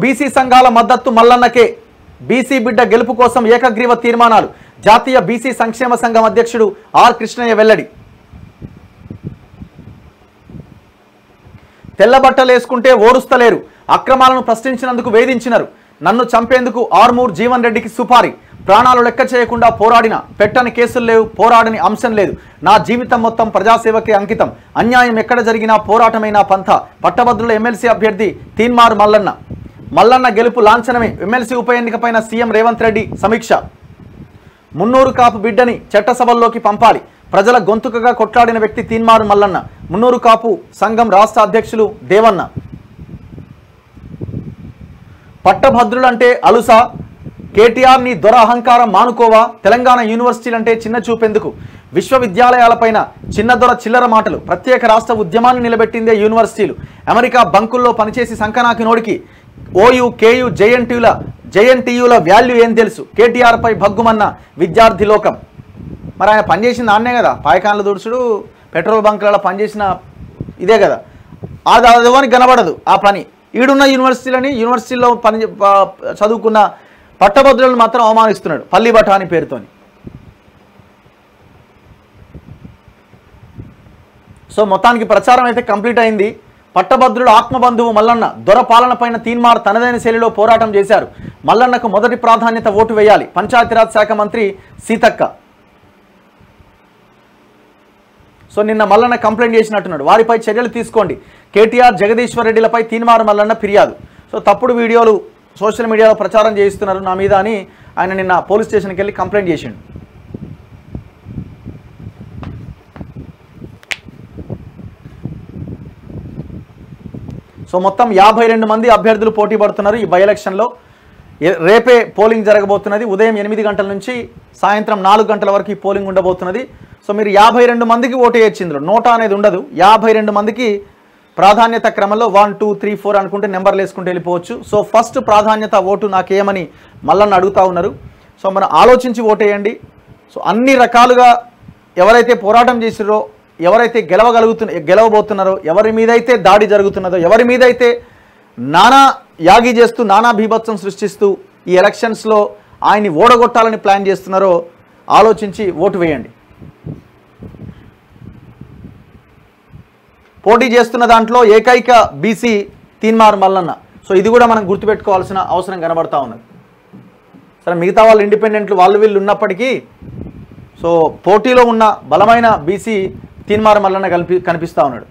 BC సంఘాల మద్దతు మల్లన్నకే. BC బిడ్డ గెలుపు కోసం ఏకగ్రీవ తీర్మానాలు. జాతీయ బీసీ సంక్షేమ సంఘం అధ్యక్షుడు ఆర్ కృష్ణయ్య వెల్లడి. తెల్లబట్టలేసుకుంటే ఓడుస్తలేరు. అక్రమాలను ప్రశ్నించినందుకు వేధించినారు. నన్ను చంపేందుకు ఆర్మూర్ జీవన్ రెడ్డికి సుపారీ. ప్రాణాలు లెక్క చేయకుండా పోరాడిన. పెట్టని కేసులు లేవు, పోరాడని అంశం లేదు. నా జీవితం మొత్తం ప్రజాసేవకే అంకితం. అన్యాయం ఎక్కడ జరిగినా పోరాటమైన పంథ. పట్టభద్రుల ఎమ్మెల్సీ అభ్యర్థి తీన్మార్ మల్లన్న. మల్లన్న గెలుపు లాంఛనమే. ఎమ్మెల్సీ ఉప ఎన్నికపైన సీఎం రేవంత్ రెడ్డి సమీక్ష. మున్నూరు కాపు బిడ్డని చట్టసభల్లోకి పంపాలి. ప్రజల గొంతుకగా కొట్లాడిన వ్యక్తి తీన్మార్ మల్లన్న. మున్నూరు కాపు సంఘం రాష్ట్ర అధ్యక్షులు దేవన్న. పట్టభద్రులంటే అలుసా? కేటీఆర్ నీ దొర అహంకారం మానుకోవా? తెలంగాణ యూనివర్సిటీలంటే చిన్న చూపెందుకు? విశ్వవిద్యాలయాలపైన చిన్న దొర చిల్లర మాటలు. ప్రత్యేక రాష్ట్ర ఉద్యమాన్ని నిలబెట్టిందే యూనివర్సిటీలు. అమెరికా బంకుల్లో పనిచేసి సంకనాకి నోడికి ఓయూ కేయూ జేఎన్టీయూల వాల్యూ ఏం తెలుసు? కేటీఆర్ పై భగ్గుమన్న విద్యార్థి లోకం. మరి ఆయన పనిచేసింది ఆన్నే కదా, పాయకాన్ల దుడుచుడు, పెట్రోల్ బంకులలో పనిచేసిన ఇదే కదా. అది అదివని కనబడదు ఆ పని. ఈడున్న యూనివర్సిటీలో చదువుకున్న పట్టభద్రులను మాత్రం అవమానిస్తున్నాడు పల్లి బఠాని పేరుతోని. సో మొత్తానికి ప్రచారం అయితే కంప్లీట్ అయింది. పట్టభద్రుడు ఆత్మబంధువు మల్లన్న దొర పాలన పైన తీన్మార్ తనదైన శైలిలో పోరాటం చేశారు. మల్లన్నకు మొదటి ప్రాధాన్యత ఓటు వేయాలి. పంచాయతీరాజ్ శాఖ మంత్రి సీతక్క. సో నిన్న మల్లన్న కంప్లైంట్ చేసినట్టున్నాడు. వారిపై చర్యలు తీసుకోండి. కేటీఆర్ జగదీశ్వర్ రెడ్డిలపై తీన్మార్ మల్లన్న ఫిర్యాదు. సో తప్పుడు వీడియోలు సోషల్ మీడియాలో ప్రచారం చేయిస్తున్నారు నా మీద అని ఆయన నిన్న పోలీస్ స్టేషన్కి వెళ్ళి కంప్లైంట్ చేసిండు. సో మొత్తం 52 మంది అభ్యర్థులు పోటీ పడుతున్నారు ఈ బై ఎలక్షన్లో. రేపే పోలింగ్ జరగబోతున్నది. ఉదయం 8 గంటల నుంచి సాయంత్రం 4 గంటల వరకు ఈ పోలింగ్ ఉండబోతున్నది. సో మీరు 52 మందికి ఓటు వేయచ్చు. ఇందులో నోటా అనేది ఉండదు. 52 మందికి ప్రాధాన్యత క్రమంలో 1, 2, 3, 4 అనుకుంటే నెంబర్లు వేసుకుంటూ వెళ్ళిపోవచ్చు. సో ఫస్ట్ ప్రాధాన్యత ఓటు నాకేమని మల్లన్న అడుగుతూ ఉన్నారు. సో మనం ఆలోచించి ఓటేయండి. సో అన్ని రకాలుగా ఎవరైతే పోరాటం చేసిరో, ఎవరైతే గెలవబోతున్నారో, ఎవరి మీదైతే దాడి జరుగుతున్నదో, ఎవరి మీదైతే నానా యాగి చేస్తూ నానా బీభత్సం సృష్టిస్తూ ఈ ఎలక్షన్స్లో ఆయన్ని ఓడగొట్టాలని ప్లాన్ చేస్తున్నారో ఆలోచించి ఓటు వేయండి. పోటీ చేస్తున్న దాంట్లో ఏకైక బీసీ తీన్మార్ మల్లన్న. సో ఇది కూడా మనం గుర్తుపెట్టుకోవాల్సిన అవసరం కనబడతా ఉన్నది. సరే మిగతా వాళ్ళు ఇండిపెండెంట్లు వాళ్ళు వీళ్ళు ఉన్నప్పటికీ సో పోటీలో ఉన్న బలమైన బీసీ తీన్మార్ మల్లన్న కనిపిస్తూ ఉన్నాడు.